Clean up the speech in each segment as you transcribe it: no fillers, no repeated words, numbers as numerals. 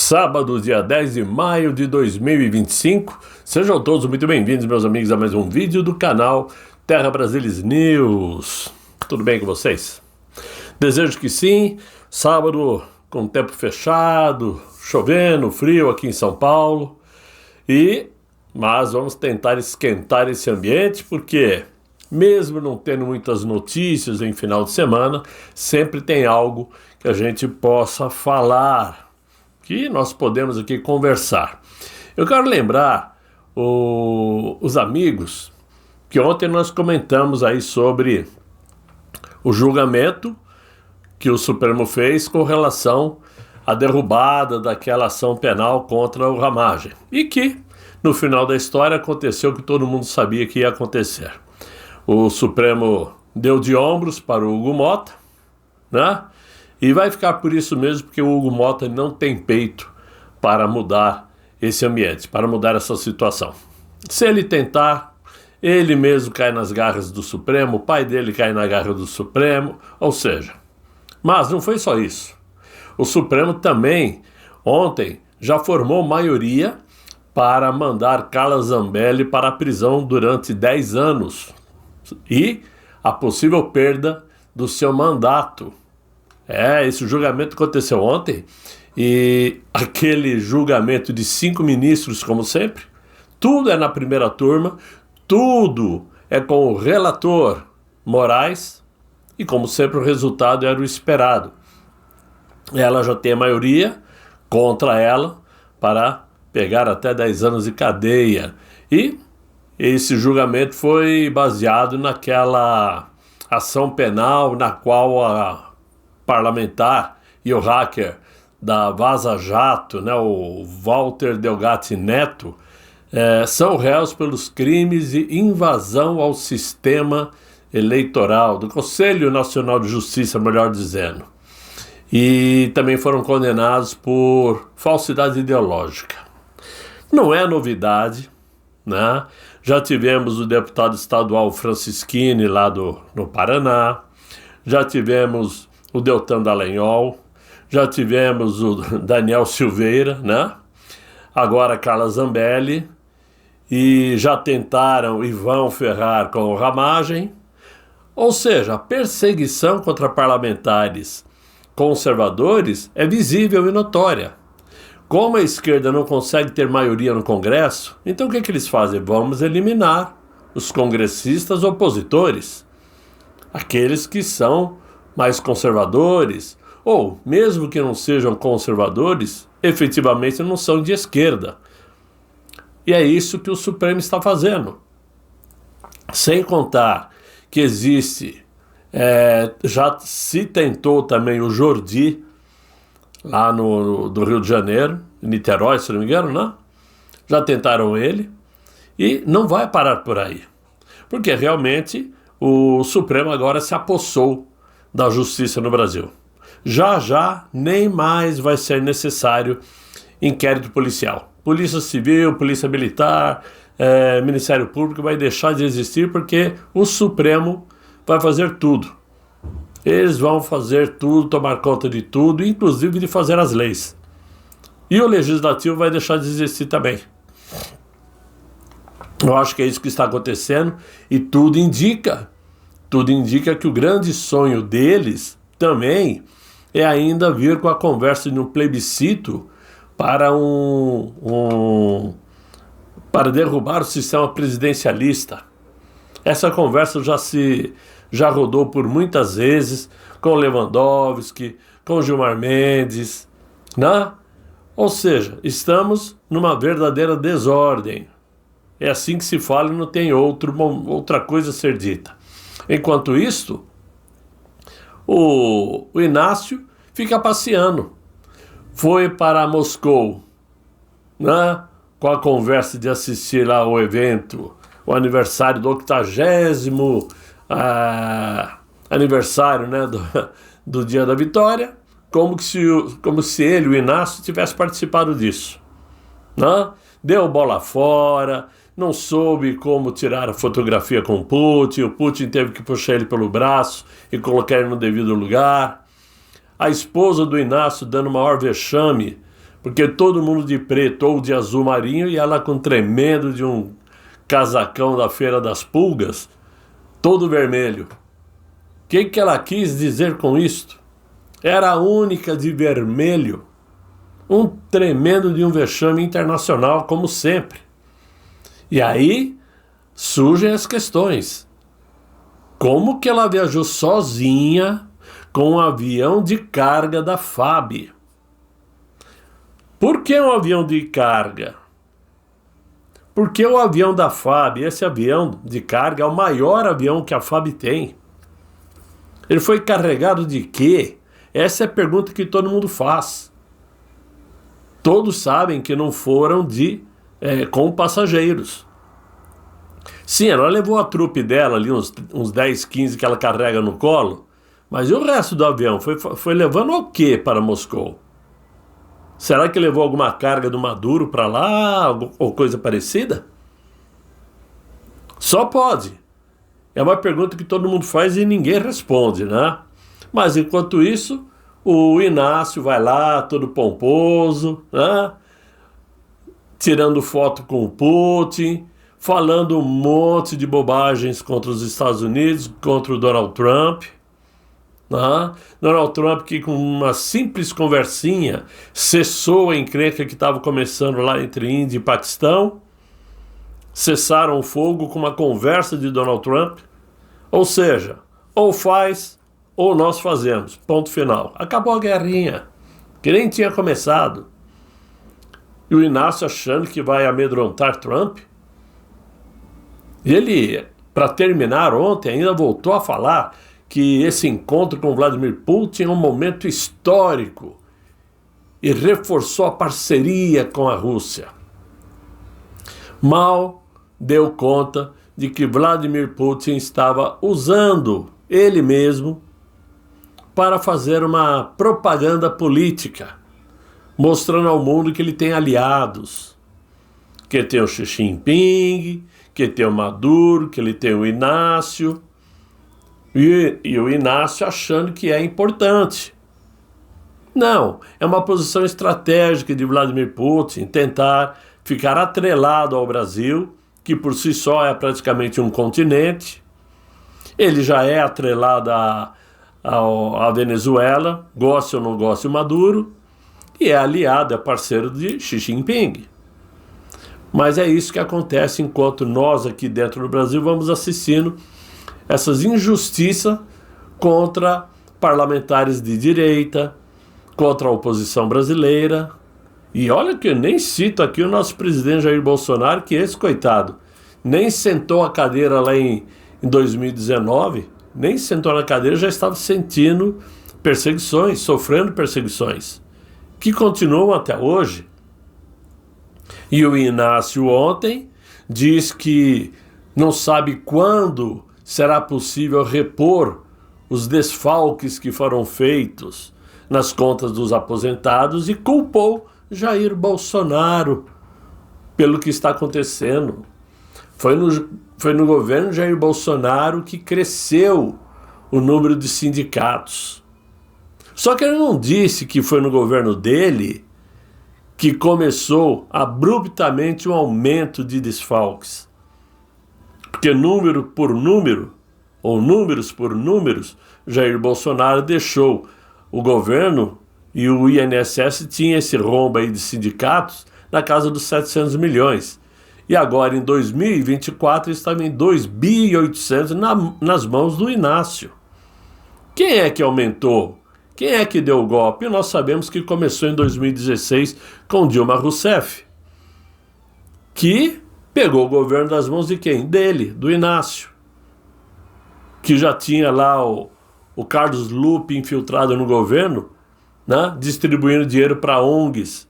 Sábado, dia 10 de maio de 2025. Sejam todos muito bem-vindos, meus amigos, a mais um vídeo do canal Terra Brasilis News. Tudo bem com vocês? Desejo que sim. Sábado com tempo fechado, chovendo, frio aqui em São Paulo. Mas vamos tentar esquentar esse ambiente, porque mesmo não tendo muitas notícias em final de semana, sempre tem algo que a gente possa falar, que nós podemos aqui conversar. Eu quero lembrar os amigos que ontem nós comentamos aí sobre o julgamento que o Supremo fez com relação à derrubada daquela ação penal contra o Ramagem. E que, no final da história, aconteceu o que todo mundo sabia que ia acontecer. O Supremo deu de ombros para o Hugo Motta, né? E vai ficar por isso mesmo, porque o Hugo Motta não tem peito para mudar esse ambiente, para mudar essa situação. Se ele tentar, ele mesmo cai nas garras do Supremo, o pai dele cai na garra do Supremo, ou seja. Mas não foi só isso. O Supremo também, ontem, já formou maioria para mandar Carla Zambelli para a prisão durante 10 anos e a possível perda do seu mandato. Esse julgamento aconteceu ontem, e aquele julgamento de 5 ministros, como sempre, tudo é na primeira turma, tudo é com o relator Moraes, e como sempre o resultado era o esperado. Ela já tem a maioria contra ela para pegar até 10 anos de cadeia, e esse julgamento foi baseado naquela ação penal na qual a parlamentar e o hacker da Vaza Jato, né, o Walter Delgatti Neto, são réus pelos crimes de invasão ao sistema eleitoral, do Conselho Nacional de Justiça, melhor dizendo. E também foram condenados por falsidade ideológica. Não é novidade, né? Já tivemos o deputado estadual Francisquini lá no Paraná, já tivemos o Deltan Dallagnol, já tivemos o Daniel Silveira, né? Agora Carla Zambelli, e já tentaram e vão ferrar com o Ramagem. Ou seja, a perseguição contra parlamentares conservadores é visível e notória. Como a esquerda não consegue ter maioria no Congresso, então o que eles fazem? Vamos eliminar os congressistas opositores, aqueles que são mais conservadores, ou mesmo que não sejam conservadores, efetivamente não são de esquerda. E é isso que o Supremo está fazendo. Sem contar que existe, já se tentou também o Jordi, lá do Rio de Janeiro, em Niterói, se não me engano, né? Já tentaram ele, e não vai parar por aí. Porque realmente o Supremo agora se apossou da justiça no Brasil. Já nem mais vai ser necessário inquérito policial. Polícia Civil, Polícia Militar, Ministério Público vai deixar de existir, porque o Supremo vai fazer tudo. Eles vão fazer tudo, tomar conta de tudo, inclusive de fazer as leis. E o Legislativo vai deixar de existir também. Eu acho que é isso que está acontecendo, e tudo indica que o grande sonho deles também é ainda vir com a conversa de um plebiscito para para derrubar o sistema presidencialista. Essa conversa já rodou por muitas vezes com Lewandowski, com Gilmar Mendes, né? Ou seja, estamos numa verdadeira desordem. É assim que se fala e não tem outra coisa a ser dita. Enquanto isso, o Inácio fica passeando. Foi para Moscou, né, com a conversa de assistir lá ao evento, o aniversário do 80º aniversário, né, do Dia da Vitória, como se ele, o Inácio, tivesse participado disso, né? Deu bola fora, não soube como tirar a fotografia com o Putin teve que puxar ele pelo braço e colocar ele no devido lugar. A esposa do Inácio dando maior vexame porque todo mundo de preto ou de azul marinho e ela com tremendo de um casacão da Feira das Pulgas, todo vermelho. O que ela quis dizer com isto? Era a única de vermelho. Um tremendo de um vexame internacional, como sempre. E aí surgem as questões. Como que ela viajou sozinha com um avião de carga da FAB? Por que um avião de carga? Porque o avião da FAB, esse avião de carga, é o maior avião que a FAB tem. Ele foi carregado de quê? Essa é a pergunta que todo mundo faz. Todos sabem que não foram com passageiros. Sim, ela levou a trupe dela ali, uns 10, 15 que ela carrega no colo, mas e o resto do avião? Foi levando o quê para Moscou? Será que levou alguma carga do Maduro para lá, ou coisa parecida? Só pode. É uma pergunta que todo mundo faz e ninguém responde, né? Mas enquanto isso, o Inácio vai lá, todo pomposo, né? Tirando foto com o Putin, falando um monte de bobagens contra os Estados Unidos, contra o Donald Trump. Né? Donald Trump que com uma simples conversinha cessou a encrenca que estava começando lá entre Índia e Paquistão. Cessaram o fogo com uma conversa de Donald Trump. Ou seja, ou faz ou nós fazemos. Ponto final. Acabou a guerrinha, que nem tinha começado. E o Inácio achando que vai amedrontar Trump. E ele, para terminar ontem, ainda voltou a falar que esse encontro com Vladimir Putin é um momento histórico e reforçou a parceria com a Rússia. Mal deu conta de que Vladimir Putin estava usando ele mesmo para fazer uma propaganda política, mostrando ao mundo que ele tem aliados, que tem o Xi Jinping, que tem o Maduro, que ele tem o Inácio, e o Inácio achando que é importante. Não, é uma posição estratégica de Vladimir Putin tentar ficar atrelado ao Brasil, que por si só é praticamente um continente. Ele já é atrelado à Venezuela, goste ou não goste o Maduro, e é aliado, é parceiro de Xi Jinping. Mas é isso que acontece enquanto nós aqui dentro do Brasil vamos assistindo essas injustiças contra parlamentares de direita, contra a oposição brasileira. E olha que eu nem cito aqui o nosso presidente Jair Bolsonaro, que esse coitado nem sentou a cadeira lá em 2019, nem sentou na cadeira, já estava sentindo perseguições, sofrendo perseguições, que continuam até hoje. E o Inácio ontem diz que não sabe quando será possível repor os desfalques que foram feitos nas contas dos aposentados e culpou Jair Bolsonaro pelo que está acontecendo. Foi no governo Jair Bolsonaro que cresceu o número de sindicatos. Só que ele não disse que foi no governo dele que começou abruptamente um aumento de desfalques. Porque número por número, ou números por números, Jair Bolsonaro deixou o governo e o INSS tinha esse rombo aí de sindicatos na casa dos 700 milhões. E agora, em 2024, estava em 2.800 nas mãos do Inácio. Quem é que aumentou? Quem é que deu o golpe? Nós sabemos que começou em 2016 com Dilma Rousseff, que pegou o governo das mãos de quem? Dele, do Inácio, que já tinha lá o Carlos Lupe infiltrado no governo, né, distribuindo dinheiro para ONGs,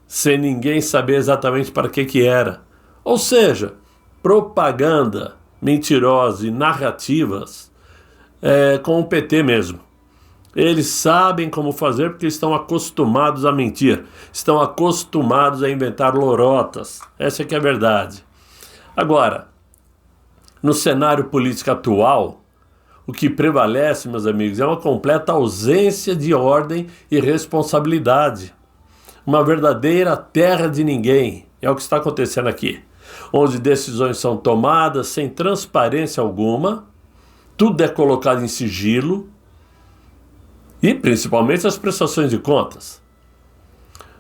sem ninguém saber exatamente para que era. Ou seja, propaganda mentirosa e narrativas com o PT mesmo. Eles sabem como fazer porque estão acostumados a mentir, estão acostumados a inventar lorotas. Essa é que é a verdade. Agora, no cenário político atual, o que prevalece, meus amigos, é uma completa ausência de ordem e responsabilidade. uma verdadeira terra de ninguém. É o que está acontecendo aqui, onde decisões são tomadas sem transparência alguma, tudo é colocado em sigilo, e principalmente as prestações de contas.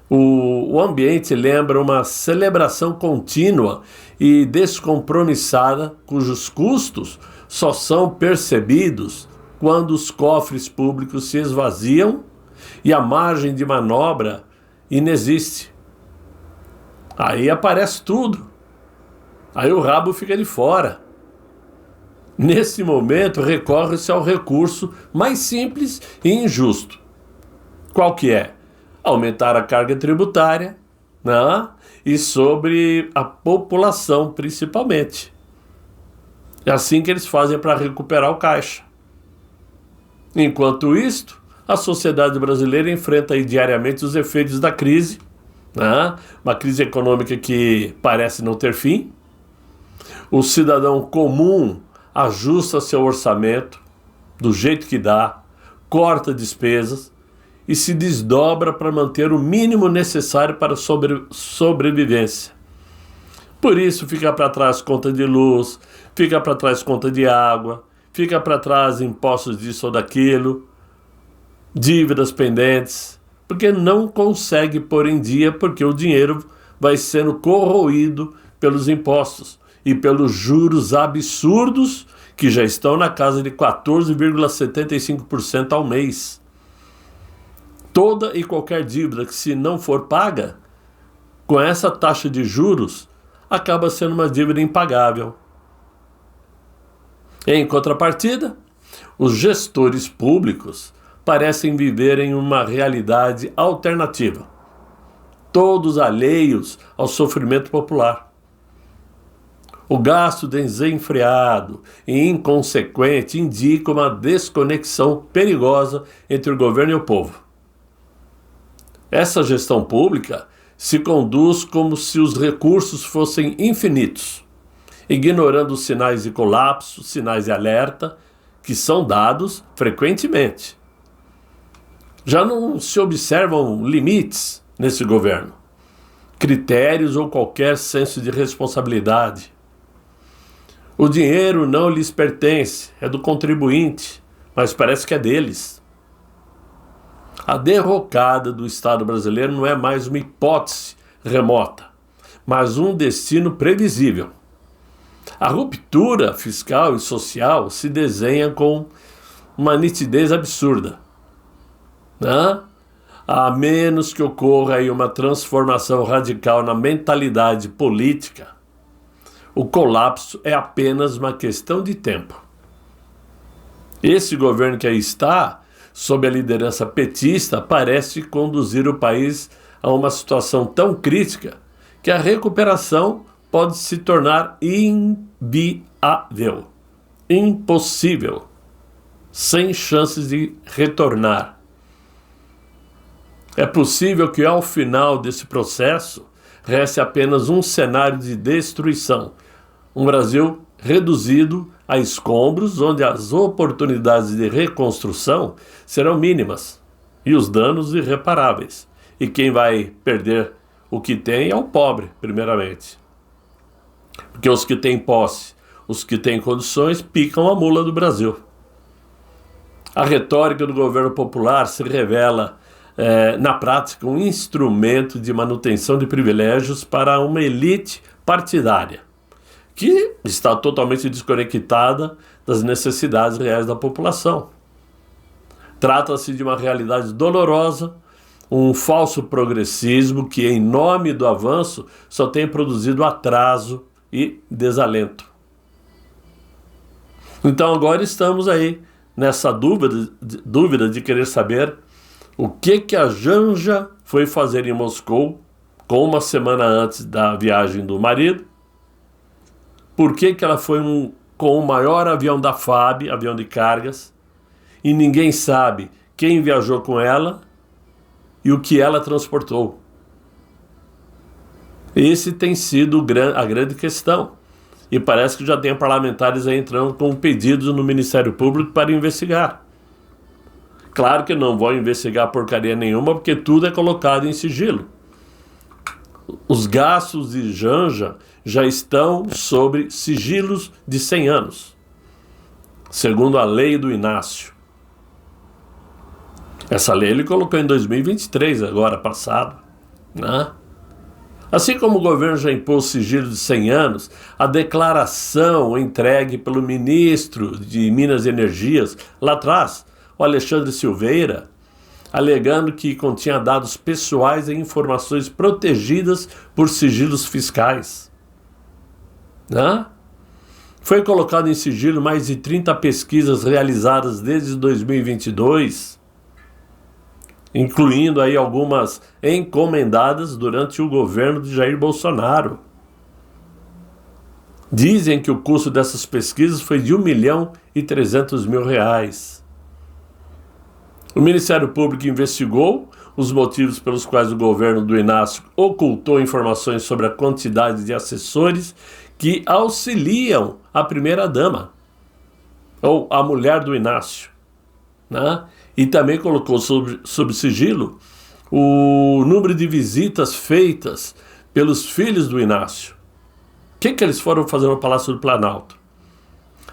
O ambiente lembra uma celebração contínua e descompromissada, cujos custos só são percebidos quando os cofres públicos se esvaziam e a margem de manobra inexiste. Aí aparece tudo. Aí o rabo fica de fora. Nesse momento, recorre-se ao recurso mais simples e injusto. Qual que é? Aumentar a carga tributária, né? E sobre a população, principalmente. É assim que eles fazem para recuperar o caixa. Enquanto isto, a sociedade brasileira enfrenta aí diariamente os efeitos da crise, né? Uma crise econômica que parece não ter fim. O cidadão comum ajusta seu orçamento do jeito que dá, corta despesas e se desdobra para manter o mínimo necessário para a sobrevivência. Por isso fica para trás conta de luz, fica para trás conta de água, fica para trás impostos disso ou daquilo, dívidas pendentes, porque não consegue pôr em dia, porque o dinheiro vai sendo corroído pelos impostos e pelos juros absurdos que já estão na casa de 14,75% ao mês. Toda e qualquer dívida que, se não for paga, com essa taxa de juros, acaba sendo uma dívida impagável. Em contrapartida, os gestores públicos parecem viver em uma realidade alternativa, todos alheios ao sofrimento popular. O gasto desenfreado e inconsequente indica uma desconexão perigosa entre o governo e o povo. Essa gestão pública se conduz como se os recursos fossem infinitos, ignorando os sinais de colapso, sinais de alerta, que são dados frequentemente. Já não se observam limites nesse governo, critérios ou qualquer senso de responsabilidade. O dinheiro não lhes pertence, é do contribuinte, mas parece que é deles. A derrocada do Estado brasileiro não é mais uma hipótese remota, mas um destino previsível. A ruptura fiscal e social se desenha com uma nitidez absurda, né? A menos que ocorra aí uma transformação radical na mentalidade política, o colapso é apenas uma questão de tempo. Esse governo que aí está, sob a liderança petista, parece conduzir o país a uma situação tão crítica que a recuperação pode se tornar inviável, impossível, sem chances de retornar. É possível que ao final desse processo reste apenas um cenário de destruição, um Brasil reduzido a escombros, onde as oportunidades de reconstrução serão mínimas e os danos irreparáveis. E quem vai perder o que tem é o pobre, primeiramente. Porque os que têm posse, os que têm condições, picam a mula do Brasil. A retórica do governo popular se revela, na prática, um instrumento de manutenção de privilégios para uma elite partidária, que está totalmente desconectada das necessidades reais da população. Trata-se de uma realidade dolorosa, um falso progressismo que, em nome do avanço, só tem produzido atraso e desalento. Então agora estamos aí nessa dúvida de querer saber o que a Janja foi fazer em Moscou com uma semana antes da viagem do marido. Por que ela foi com o maior avião da FAB, avião de cargas, e ninguém sabe quem viajou com ela e o que ela transportou? Esse tem sido a grande questão. E parece que já tem parlamentares aí entrando com pedidos no Ministério Público para investigar. Claro que não vão investigar porcaria nenhuma, porque tudo é colocado em sigilo. Os gastos de Janja já estão sobre sigilos de 100 anos, segundo a lei do Inácio. Essa lei ele colocou em 2023, agora passado, né? Assim como o governo já impôs sigilo de 100 anos, a declaração entregue pelo ministro de Minas e Energias, lá atrás, o Alexandre Silveira, alegando que continha dados pessoais e informações protegidas por sigilos fiscais, né? Foi colocado em sigilo mais de 30 pesquisas realizadas desde 2022, incluindo aí algumas encomendadas durante o governo de Jair Bolsonaro. Dizem que o custo dessas pesquisas foi de R$1.300.000. O Ministério Público investigou os motivos pelos quais o governo do Inácio ocultou informações sobre a quantidade de assessores que auxiliam a primeira-dama, ou a mulher do Inácio, né? E também colocou sob sigilo o número de visitas feitas pelos filhos do Inácio. O que eles foram fazer no Palácio do Planalto?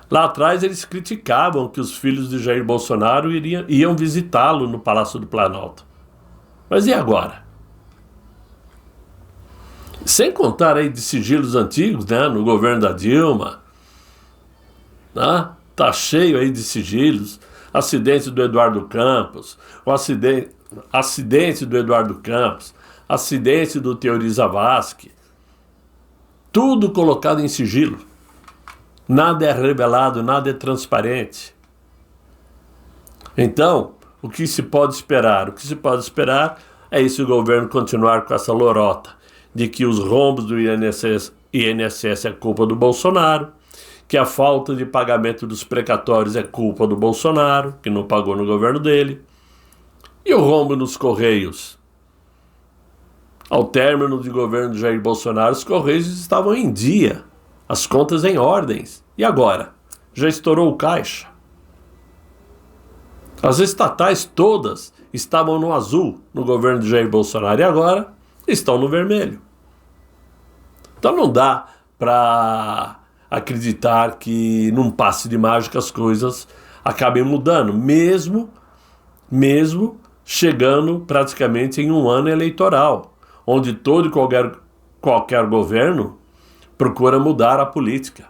Lá atrás eles criticavam que os filhos de Jair Bolsonaro iam visitá-lo no Palácio do Planalto. Mas e agora? Sem contar aí de sigilos antigos, né, no governo da Dilma, né? Tá cheio aí de sigilos. Acidente do Eduardo Campos, acidente do Eduardo Campos, acidente do Teori Zavascki, tudo colocado em sigilo. Nada é revelado, nada é transparente. Então, o que se pode esperar? O que se pode esperar é esse governo continuar com essa lorota de que os rombos do INSS é culpa do Bolsonaro, que a falta de pagamento dos precatórios é culpa do Bolsonaro, que não pagou no governo dele, e o rombo nos Correios. Ao término do governo de Jair Bolsonaro, os Correios estavam em dia, as contas em ordens. E agora? Já estourou o caixa. As estatais todas estavam no azul no governo de Jair Bolsonaro e agora estão no vermelho. Então não dá para acreditar que num passe de mágica as coisas acabem mudando, mesmo chegando praticamente em um ano eleitoral, onde todo e qualquer governo procura mudar a política.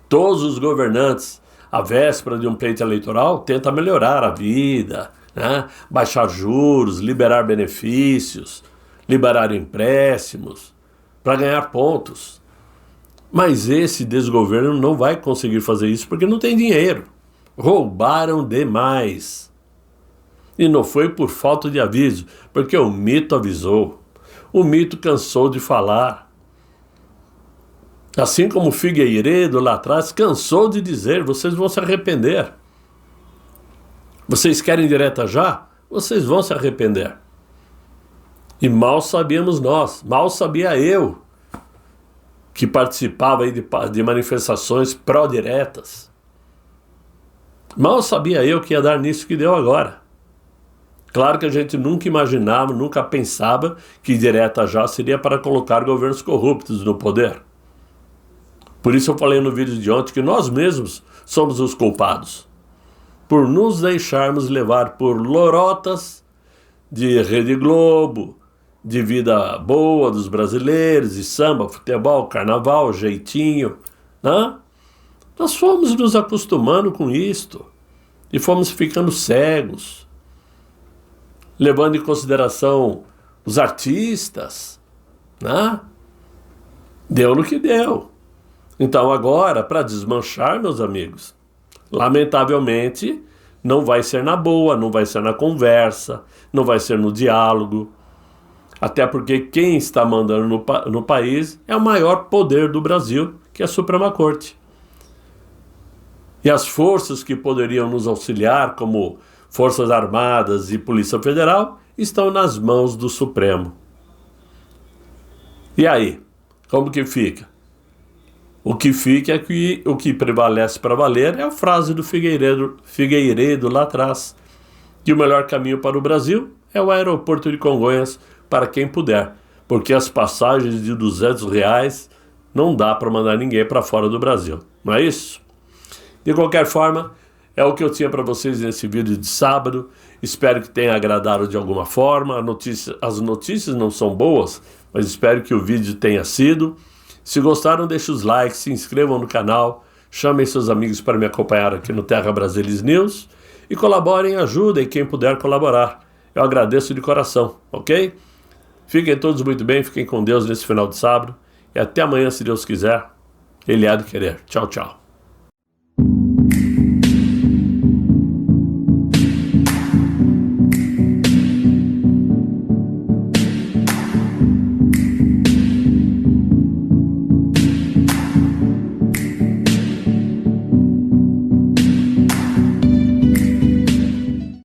Todos os governantes, à véspera de um pleito eleitoral, tentam melhorar a vida, né? Baixar juros, liberar benefícios, liberar empréstimos, para ganhar pontos. Mas esse desgoverno não vai conseguir fazer isso porque não tem dinheiro. Roubaram demais. E não foi por falta de aviso, porque o mito avisou. O mito cansou de falar. Assim como o Figueiredo lá atrás cansou de dizer, vocês vão se arrepender. Vocês querem direta já? Vocês vão se arrepender. E mal sabíamos nós, mal sabia eu, que participava aí de manifestações pró-diretas. Mal sabia eu que ia dar nisso que deu agora. Claro que a gente nunca imaginava, nunca pensava que direta já seria para colocar governos corruptos no poder. Por isso eu falei no vídeo de ontem que nós mesmos somos os culpados, por nos deixarmos levar por lorotas de Rede Globo, de vida boa dos brasileiros, de samba, futebol, carnaval, jeitinho, né? Nós fomos nos acostumando com isto e fomos ficando cegos, levando em consideração os artistas, né? Deu no que deu. Então agora, para desmanchar, meus amigos, lamentavelmente, não vai ser na boa, não vai ser na conversa, não vai ser no diálogo, até porque quem está mandando no país é o maior poder do Brasil, que é a Suprema Corte. E as forças que poderiam nos auxiliar, como Forças Armadas e Polícia Federal, estão nas mãos do Supremo. E aí, como que fica? O que fica é que o que prevalece para valer é a frase do Figueiredo lá atrás, que o melhor caminho para o Brasil é o aeroporto de Congonhas para quem puder, porque as passagens de R$200 não dá para mandar ninguém para fora do Brasil, não é isso? De qualquer forma, é o que eu tinha para vocês nesse vídeo de sábado. Espero que tenha agradado de alguma forma. As notícias não são boas, mas espero que o vídeo tenha sido. Se gostaram, deixem os likes, se inscrevam no canal, chamem seus amigos para me acompanhar aqui no Terra Brasilis News e colaborem, ajudem quem puder colaborar. Eu agradeço de coração, ok? Fiquem todos muito bem, fiquem com Deus nesse final de sábado e até amanhã, se Deus quiser. Ele há de querer. Tchau, tchau.